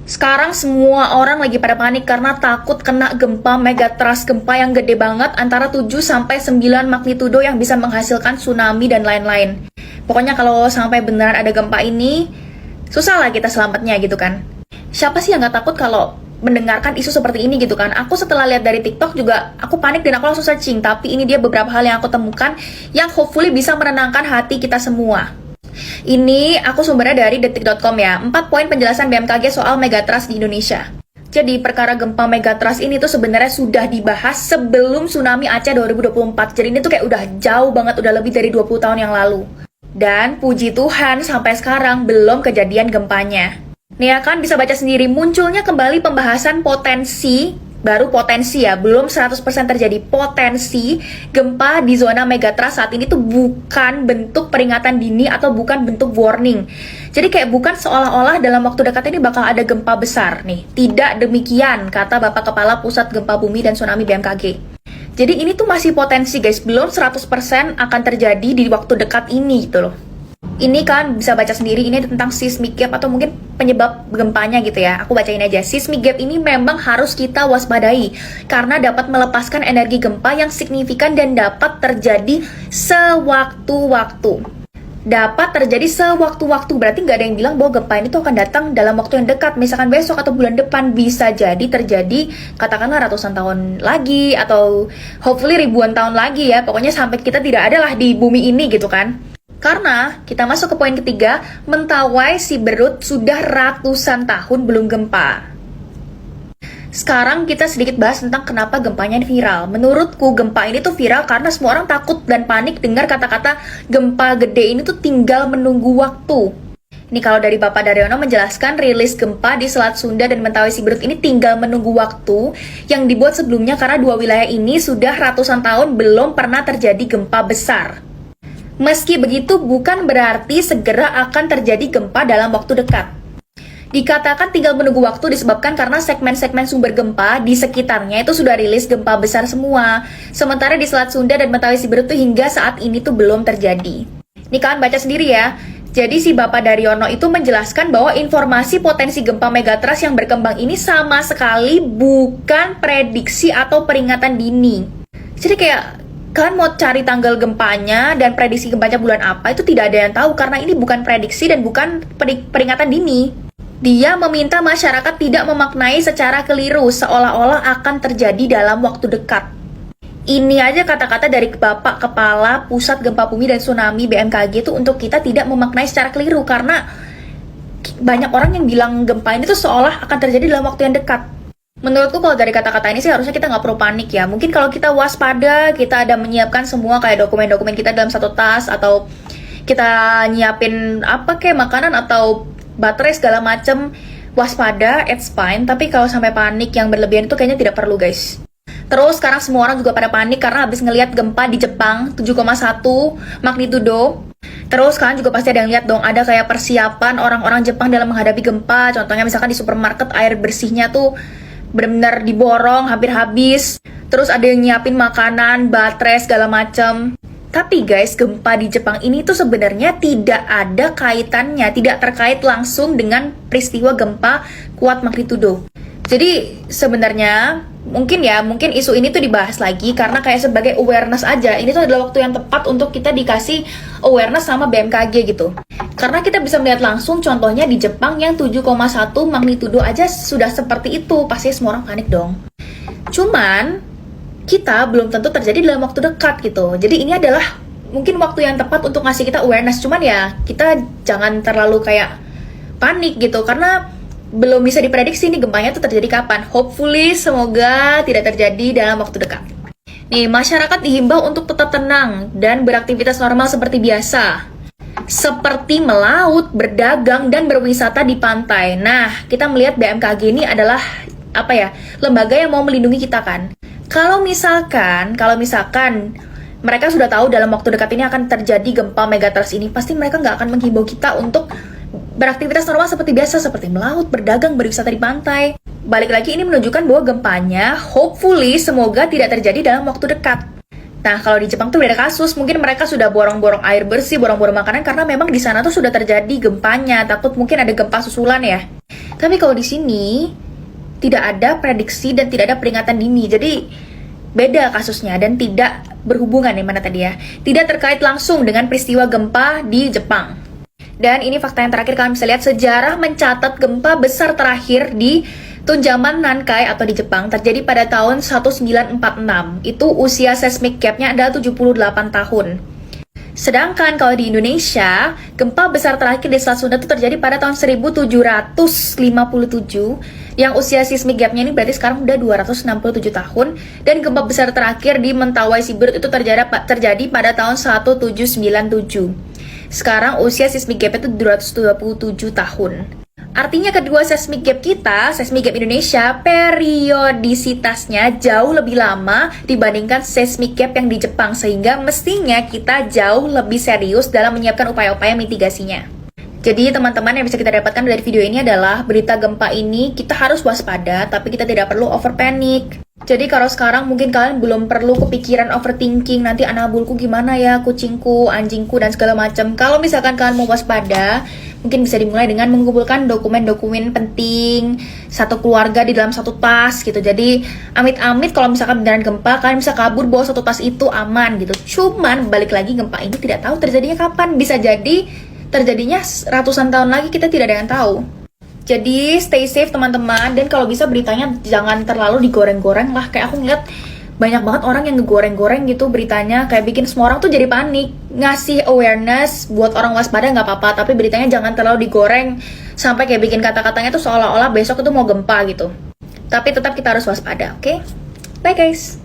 Sekarang semua orang lagi pada panik karena takut kena gempa megatrust, gempa yang gede banget antara 7 sampai 9 magnitudo yang bisa menghasilkan tsunami dan lain-lain. Pokoknya kalau sampai beneran ada gempa ini, susah lah kita selamatnya gitu kan. Siapa sih yang nggak takut kalau mendengarkan isu seperti ini gitu kan? Aku setelah lihat dari TikTok juga, aku panik dan aku langsung searching. Tapi ini dia beberapa hal yang aku temukan yang hopefully bisa menenangkan hati kita semua. Ini aku sumbernya dari detik.com ya. 4 poin penjelasan BMKG soal megatrust di Indonesia. Jadi perkara gempa megatrust ini tuh sebenarnya sudah dibahas sebelum tsunami Aceh 2024. Jadi ini tuh kayak udah jauh banget, udah lebih dari 20 tahun yang lalu. Dan puji Tuhan sampai sekarang belum kejadian gempanya. Nih ya kan bisa baca sendiri, munculnya kembali pembahasan potensi, baru potensi ya, belum 100% terjadi potensi gempa di zona megatrust saat ini tuh bukan bentuk peringatan dini atau bukan bentuk warning. Jadi kayak bukan seolah-olah dalam waktu dekat ini bakal ada gempa besar nih. Tidak demikian, kata Bapak Kepala Pusat Gempa Bumi dan Tsunami BMKG. Jadi ini tuh masih potensi guys, belum 100% akan terjadi di waktu dekat ini gitu loh. Ini kan bisa baca sendiri, ini tentang seismic gap atau mungkin penyebab gempanya gitu ya. Aku bacain aja. Seismic gap ini memang harus kita waspadai karena dapat melepaskan energi gempa yang signifikan dan dapat terjadi sewaktu-waktu. Dapat terjadi sewaktu-waktu, berarti nggak ada yang bilang bahwa gempa ini tuh akan datang dalam waktu yang dekat. Misalkan besok atau bulan depan, bisa jadi terjadi katakanlah ratusan tahun lagi atau hopefully ribuan tahun lagi ya. Pokoknya sampai kita tidak ada lah di bumi ini gitu kan. Karena kita masuk ke poin ketiga, Mentawai Siberut sudah ratusan tahun belum gempa. Sekarang kita sedikit bahas tentang kenapa gempanya ini viral. Menurutku gempa ini tuh viral karena semua orang takut dan panik dengar kata-kata gempa gede ini tuh tinggal menunggu waktu. Ini kalau dari Bapak Daryono menjelaskan rilis gempa di Selat Sunda dan Mentawai Siberut ini tinggal menunggu waktu yang dibuat sebelumnya karena dua wilayah ini sudah ratusan tahun belum pernah terjadi gempa besar. Meski begitu, bukan berarti segera akan terjadi gempa dalam waktu dekat. Dikatakan tinggal menunggu waktu disebabkan karena segmen-segmen sumber gempa di sekitarnya itu sudah rilis gempa besar semua. Sementara di Selat Sunda dan Mentawai Siberut itu hingga saat ini tuh belum terjadi. Ini kalian baca sendiri ya. Jadi si Bapak Daryono itu menjelaskan bahwa informasi potensi gempa megatrust yang berkembang ini sama sekali bukan prediksi atau peringatan dini. Jadi kayak kalian mau cari tanggal gempanya dan prediksi gempanya bulan apa, itu tidak ada yang tahu karena ini bukan prediksi dan bukan peringatan dini. Dia meminta masyarakat tidak memaknai secara keliru seolah-olah akan terjadi dalam waktu dekat. Ini aja kata-kata dari Bapak Kepala Pusat Gempa Bumi dan Tsunami BMKG itu untuk kita tidak memaknai secara keliru karena banyak orang yang bilang gempa ini tuh seolah akan terjadi dalam waktu yang dekat. Menurutku kalau dari kata-kata ini sih harusnya kita nggak perlu panik ya. Mungkin kalau kita waspada, kita ada menyiapkan semua kayak dokumen-dokumen kita dalam satu tas, atau kita nyiapin apa kayak makanan atau baterai segala macem, waspada, it's fine. Tapi kalau sampai panik yang berlebihan itu kayaknya tidak perlu guys. Terus sekarang semua orang juga pada panik karena habis ngelihat gempa di Jepang 7,1 magnitudo. Terus kalian juga pasti ada yang lihat dong, ada kayak persiapan orang-orang Jepang dalam menghadapi gempa. Contohnya misalkan di supermarket air bersihnya tuh benar-benar diborong hampir habis. Terus ada yang nyiapin makanan, baterai segala macam. Tapi guys, gempa di Jepang ini tuh sebenarnya tidak ada kaitannya, tidak terkait langsung dengan peristiwa gempa kuat magnitudo. Jadi sebenarnya mungkin isu ini tuh dibahas lagi karena kayak sebagai awareness aja. Ini tuh adalah waktu yang tepat untuk kita dikasih awareness sama BMKG gitu. Karena kita bisa melihat langsung contohnya di Jepang yang 7,1 magnitudo aja sudah seperti itu. Pasti semua orang panik dong. Cuman kita belum tentu terjadi dalam waktu dekat gitu. Jadi ini adalah mungkin waktu yang tepat untuk ngasih kita awareness. Cuman ya kita jangan terlalu kayak panik gitu karena belum bisa diprediksi nih gempanya tuh terjadi kapan. Hopefully semoga tidak terjadi dalam waktu dekat. Nih, masyarakat dihimbau untuk tetap tenang dan beraktivitas normal seperti biasa. Seperti melaut, berdagang, dan berwisata di pantai. Nah, kita melihat BMKG ini adalah lembaga yang mau melindungi kita kan. Kalau misalkan mereka sudah tahu dalam waktu dekat ini akan terjadi gempa megatrust ini, pasti mereka nggak akan menghimbau kita untuk beraktivitas normal seperti biasa, seperti melaut, berdagang, berwisata di pantai. Balik lagi ini menunjukkan bahwa gempanya hopefully semoga tidak terjadi dalam waktu dekat. Nah, kalau di Jepang tuh beda kasus, mungkin mereka sudah borong-borong air bersih, borong-borong makanan karena memang di sana tuh sudah terjadi gempanya, takut mungkin ada gempa susulan ya. Tapi kalau di sini tidak ada prediksi dan tidak ada peringatan dini. Jadi beda kasusnya dan tidak berhubungan mana tadi ya. Tidak terkait langsung dengan peristiwa gempa di Jepang. Dan ini fakta yang terakhir, kalian bisa lihat sejarah mencatat gempa besar terakhir di Tunjaman Nankai atau di Jepang terjadi pada tahun 1946. Itu usia seismic gap-nya adalah 78 tahun. Sedangkan kalau di Indonesia, gempa besar terakhir di Selat Sunda itu terjadi pada tahun 1757 yang usia seismic gap-nya ini berarti sekarang udah 267 tahun, dan gempa besar terakhir di Mentawai Siberut itu terjadi pada tahun 1797. Sekarang usia seismic gap itu 227 tahun. Artinya kedua seismic gap kita, seismic gap Indonesia, periodisitasnya jauh lebih lama dibandingkan seismic gap yang di Jepang, sehingga mestinya kita jauh lebih serius dalam menyiapkan upaya-upaya mitigasinya. Jadi teman-teman, yang bisa kita dapatkan dari video ini adalah berita gempa ini kita harus waspada, tapi kita tidak perlu over panic. Jadi kalau sekarang mungkin kalian belum perlu kepikiran overthinking, nanti anak bulku gimana ya, kucingku, anjingku, dan segala macam. Kalau misalkan kalian mau waspada, mungkin bisa dimulai dengan mengumpulkan dokumen-dokumen penting satu keluarga di dalam satu tas gitu. Jadi amit-amit kalau misalkan beneran gempa, kalian bisa kabur bawa satu tas itu aman gitu. Cuman balik lagi, gempa ini tidak tahu terjadinya kapan. Bisa jadi terjadinya ratusan tahun lagi, kita tidak ada yang tahu. Jadi stay safe teman-teman, dan kalau bisa beritanya jangan terlalu digoreng-goreng lah. Kayak aku ngeliat banyak banget orang yang ngegoreng-goreng gitu beritanya, kayak bikin semua orang tuh jadi panik. Ngasih awareness buat orang waspada nggak apa-apa, tapi beritanya jangan terlalu digoreng sampai kayak bikin kata-katanya tuh seolah-olah besok itu mau gempa gitu. Tapi tetap kita harus waspada, oke? Bye guys!